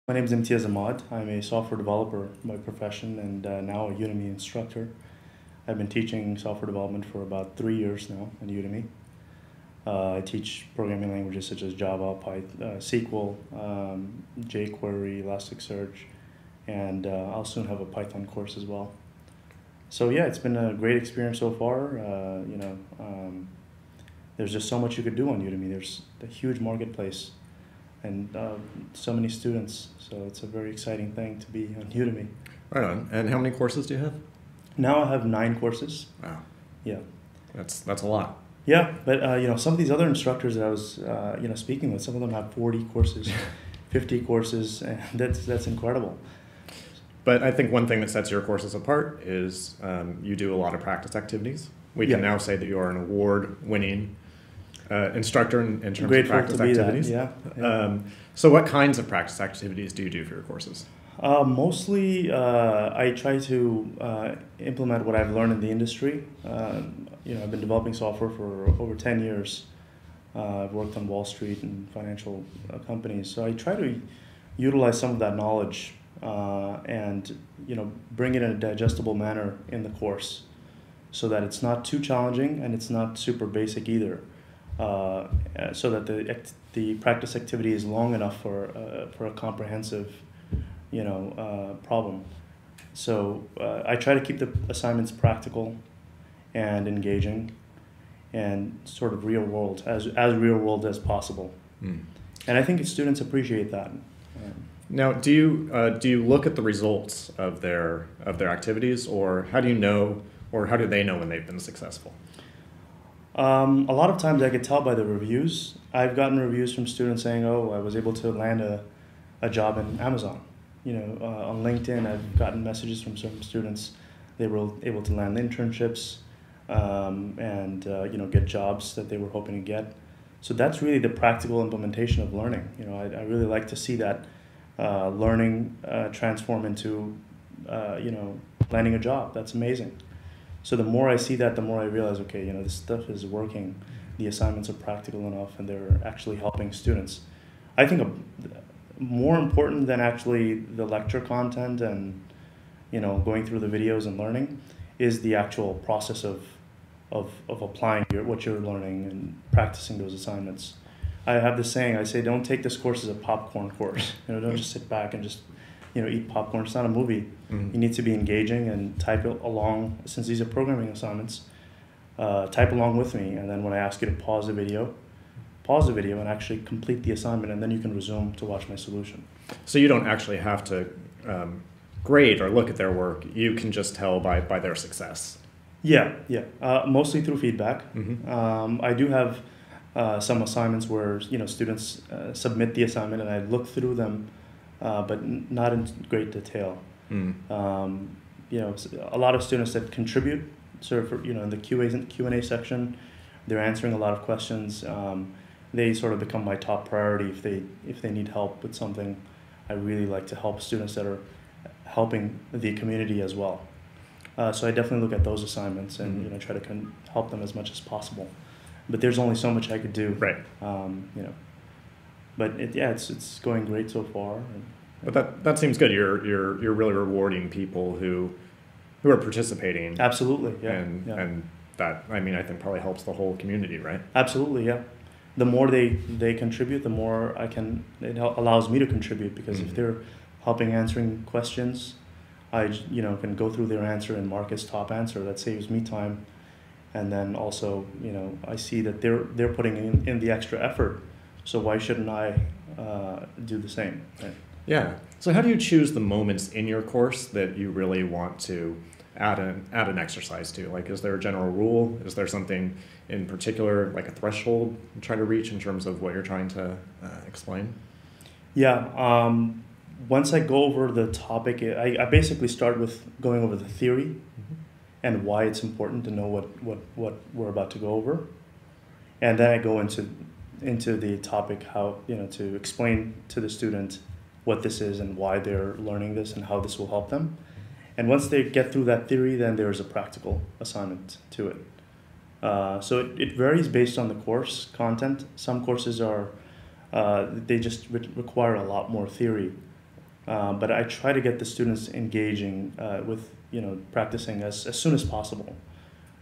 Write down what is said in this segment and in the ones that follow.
My name is Imtiaz Ahmad. I'm a software developer by profession and now a Udemy instructor. I've been teaching software development for about 3 years now on Udemy. I teach programming languages such as Java, Python, SQL, jQuery, Elasticsearch, and I'll soon have a Python course as well. So yeah, it's been a great experience so far. There's just so much you could do on Udemy. There's a huge marketplace and so many students. So it's a very exciting thing to be on Udemy. Right on. And how many courses do you have? Now I have 9 courses. Wow. Yeah. That's a lot. Yeah, but some of these other instructors that I was speaking with, some of them have 40 courses, 50 courses, and that's incredible. But I think one thing that sets your courses apart is you do a lot of practice activities. We can now say that you are an award-winning instructor in terms of practice activities. Yeah. So what kinds of practice activities do you do for your courses? Mostly, I try to implement what I've learned in the industry. I've been developing software for over 10 years. I've worked on Wall Street and financial companies, so I try to utilize some of that knowledge and bring it in a digestible manner in the course, so that it's not too challenging and it's not super basic either. So that the practice activity is long enough for a comprehensive problem. So I try to keep the assignments practical and engaging and sort of real world, as real world as possible. And I think students appreciate that. Now, do you look at the results of their activities, or how do you know, or how do they know when they've been successful? A lot of times I could tell by the reviews. I've gotten reviews from students saying, "Oh, I was able to land a job in Amazon." On LinkedIn, I've gotten messages from some students. They were able to land internships and get jobs that they were hoping to get. So that's really the practical implementation of learning. I really like to see that learning transform into landing a job. That's amazing. So the more I see that, the more I realize, okay, this stuff is working. The assignments are practical enough, and they're actually helping students. I think more important than actually the lecture content and going through the videos and learning is the actual process of applying what you're learning and practicing those assignments. I have this saying. I say, don't take this course as a popcorn course. Don't just sit back and just eat popcorn. It's not a movie. Mm-hmm. You need to be engaging and type along. Since these are programming assignments, type along with me. And then when I ask you to pause the video and actually complete the assignment, and then you can resume to watch my solution. So you don't actually have to grade or look at their work. You can just tell by their success. Yeah. Mostly through feedback. Mm-hmm. I do have some assignments where students submit the assignment, and I look through them. But not in great detail. A lot of students that contribute, in the Q&A section, they're answering a lot of questions. They sort of become my top priority if they need help with something. I really like to help students that are helping the community as well. So I definitely look at those assignments and try to help them as much as possible. But there's only so much I could do. Right. But it's going great so far. But that seems good. You're really rewarding people who are participating. Absolutely, yeah. And that, I think probably helps the whole community, right? Absolutely, yeah. The more they contribute, the more it allows me to contribute, because if they're helping answering questions, I can go through their answer and mark as top answer. That saves me time. And then also, I see that they're putting in the extra effort. So why shouldn't I do the same? Right? Yeah. So how do you choose the moments in your course that you really want to add an exercise to? Like, is there a general rule? Is there something in particular, like a threshold you try to reach in terms of what you're trying to explain? Yeah. Once I go over the topic, I basically start with going over the theory and why it's important to know what we're about to go over. And then I go into the topic, how to explain to the student what this is and why they're learning this and how this will help them. And once they get through that theory, then there's a practical assignment to it. So it varies based on the course content. Some courses are they just require a lot more theory But I try to get the students engaging with, practicing as soon as possible.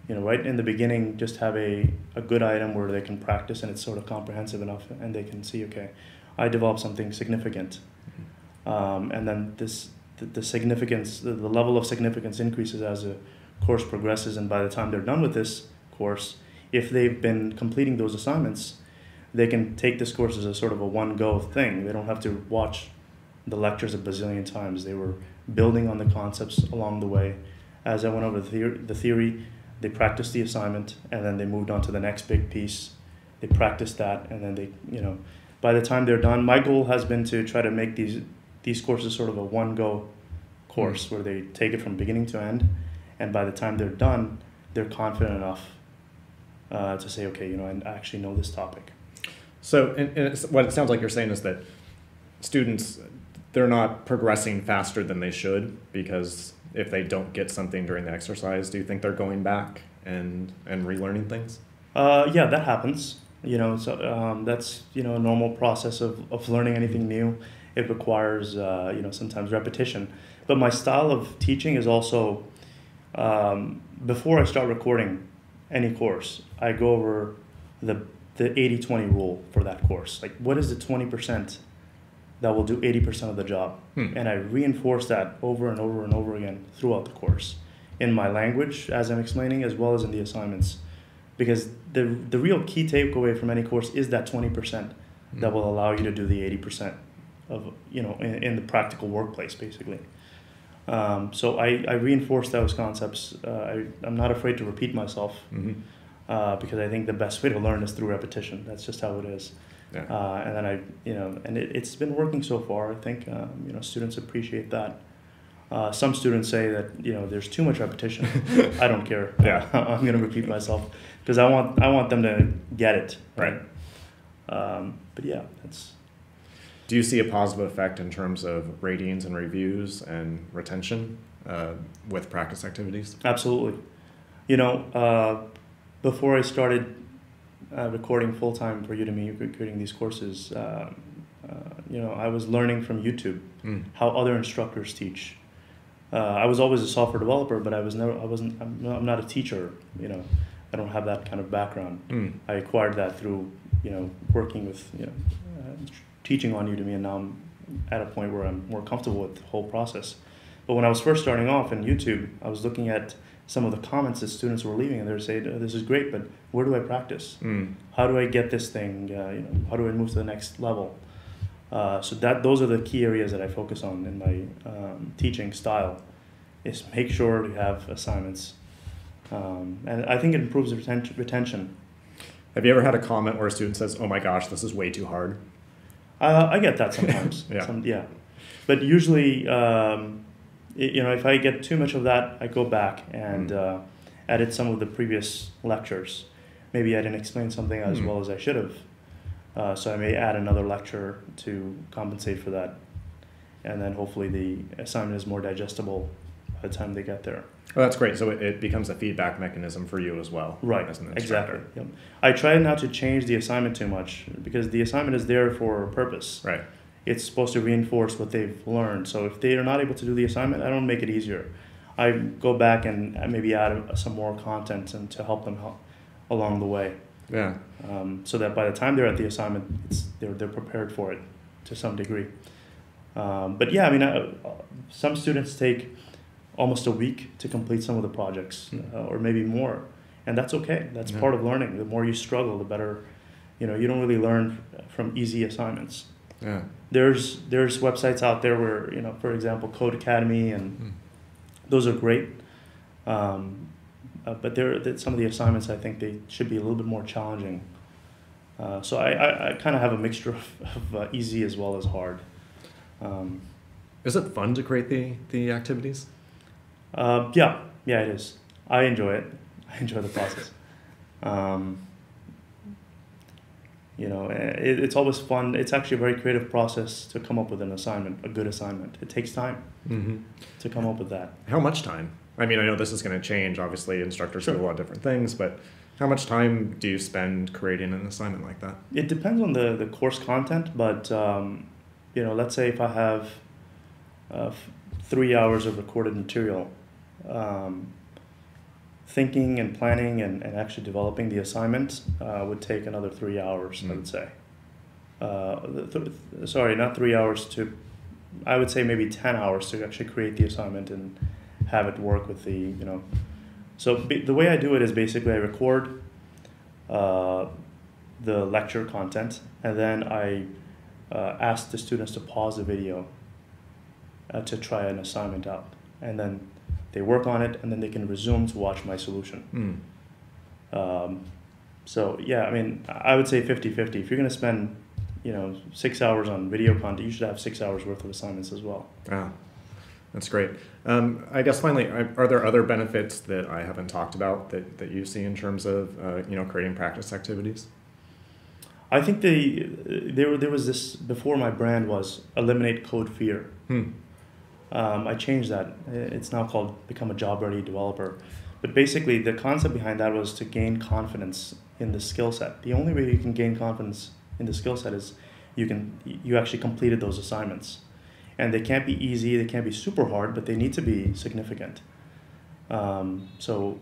Right in the beginning, just have a good item where they can practice and it's sort of comprehensive enough and they can see, okay, I developed something significant. And then the significance, the level of significance increases as the course progresses, and by the time they're done with this course, if they've been completing those assignments, they can take this course as a sort of a one-go thing. They don't have to watch the lectures a bazillion times. They were building on the concepts along the way. As I went over the theory, they practiced the assignment, and then they moved on to the next big piece. They practiced that, and then they, by the time they're done, my goal has been to try to make these courses sort of a one-go course where they take it from beginning to end, and by the time they're done, they're confident enough to say, okay, I actually know this topic. So and what it sounds like you're saying is that students, they're not progressing faster than they should, because if they don't get something during the exercise, do you think they're going back and relearning things? Yeah, that happens. So that's a normal process of learning anything new. It requires sometimes repetition. But my style of teaching is also, before I start recording any course, I go over the 80-20 rule for that course. Like, what is the 20% that will do 80% of the job? And I reinforce that over and over and over again throughout the course, in my language as I'm explaining, as well as in the assignments. Because the real key takeaway from any course is that 20% that will allow you to do the 80% of, in the practical workplace, basically. So I reinforce those concepts. I'm not afraid to repeat myself, because I think the best way to learn is through repetition. That's just how it is. Yeah. And then it's been working so far. I think, students appreciate that. Some students say that, there's too much repetition. I don't care. Yeah. I'm going to repeat myself because I want them to get it. Right. But yeah, that's. Do you see a positive effect in terms of ratings and reviews and retention with practice activities? Absolutely. Before I started recording full-time for Udemy, creating these courses, I was learning from YouTube how other instructors teach. I was always a software developer, but I'm not a teacher. I don't have that kind of background. I acquired that through, working with, teaching on Udemy, and now I'm at a point where I'm more comfortable with the whole process. But when I was first starting off in YouTube, I was looking at some of the comments that students were leaving, and they were saying, oh, this is great, but where do I practice? How do I get this thing? How do I move to the next level? So those are the key areas that I focus on in my teaching style, is make sure to have assignments. And I think it improves retention. Have you ever had a comment where a student says, oh my gosh, this is way too hard? I get that sometimes. Yeah. But usually, if I get too much of that, I go back and edit some of the previous lectures. Maybe I didn't explain something as well as I should have. So I may add another lecture to compensate for that. And then hopefully the assignment is more digestible by the time they get there. Well, that's great. So it becomes a feedback mechanism for you as well. Right, as an exactly. Yep. I try not to change the assignment too much, because the assignment is there for a purpose. Right. It's supposed to reinforce what they've learned. So if they are not able to do the assignment, I don't make it easier. I go back and maybe add some more content and to help them along the way. Yeah. So that by the time they're at the assignment, they're prepared for it to some degree. But yeah, some students take almost a week to complete some of the projects, or maybe more, and that's okay. That's part of learning. The more you struggle, the better. You don't really learn from easy assignments. Yeah. There's websites out there where, for example, Code Academy, and those are great. But some of the assignments, I think they should be a little bit more challenging. So I kind of have a mixture of easy as well as hard. Is it fun to create the activities? Yeah, it is. I enjoy it. I enjoy the process. It's always fun. It's actually a very creative process to come up with an assignment, a good assignment. It takes time to come up with that. How much time? I know this is going to change. Obviously, instructors do a lot of different things, but how much time do you spend creating an assignment like that? It depends on the course content, but let's say if I have 3 hours of recorded material. Thinking and planning and actually developing the assignment would take another 3 hours, I would say. Sorry, not 3 hours I would say maybe 10 hours to actually create the assignment and have it work with the, So the way I do it is basically I record the lecture content, and then I ask the students to pause the video to try an assignment out. And then they work on it, and then they can resume to watch my solution. So yeah, I mean, I would say 50-50. If you're going to spend 6 hours on video content, you should have 6 hours worth of assignments as well. Ah, that's great. I guess finally, are there other benefits that I haven't talked about that you see in terms of creating practice activities? I think there was this before my brand was eliminate code fear. I changed that. It's now called become a job ready developer. But basically the concept behind that was to gain confidence in the skill set. The only way you can gain confidence in the skill set is you actually completed those assignments. And they can't be easy, they can't be super hard, but they need to be significant. So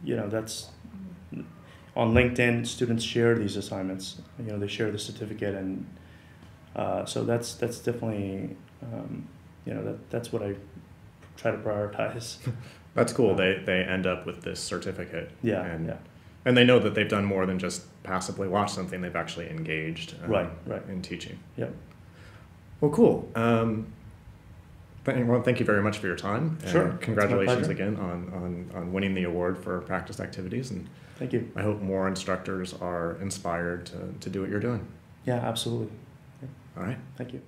that's on LinkedIn, students share these assignments. They share the certificate, and so that's definitely that's what I try to prioritize. That's cool. They end up with this certificate. Yeah, and they know that they've done more than just passively watch something. They've actually engaged right in teaching. Yeah. Well, cool. Thank you very much for your time. Sure. Congratulations again on winning the award for practice activities. And thank you. I hope more instructors are inspired to do what you're doing. Yeah, absolutely. All right. Thank you.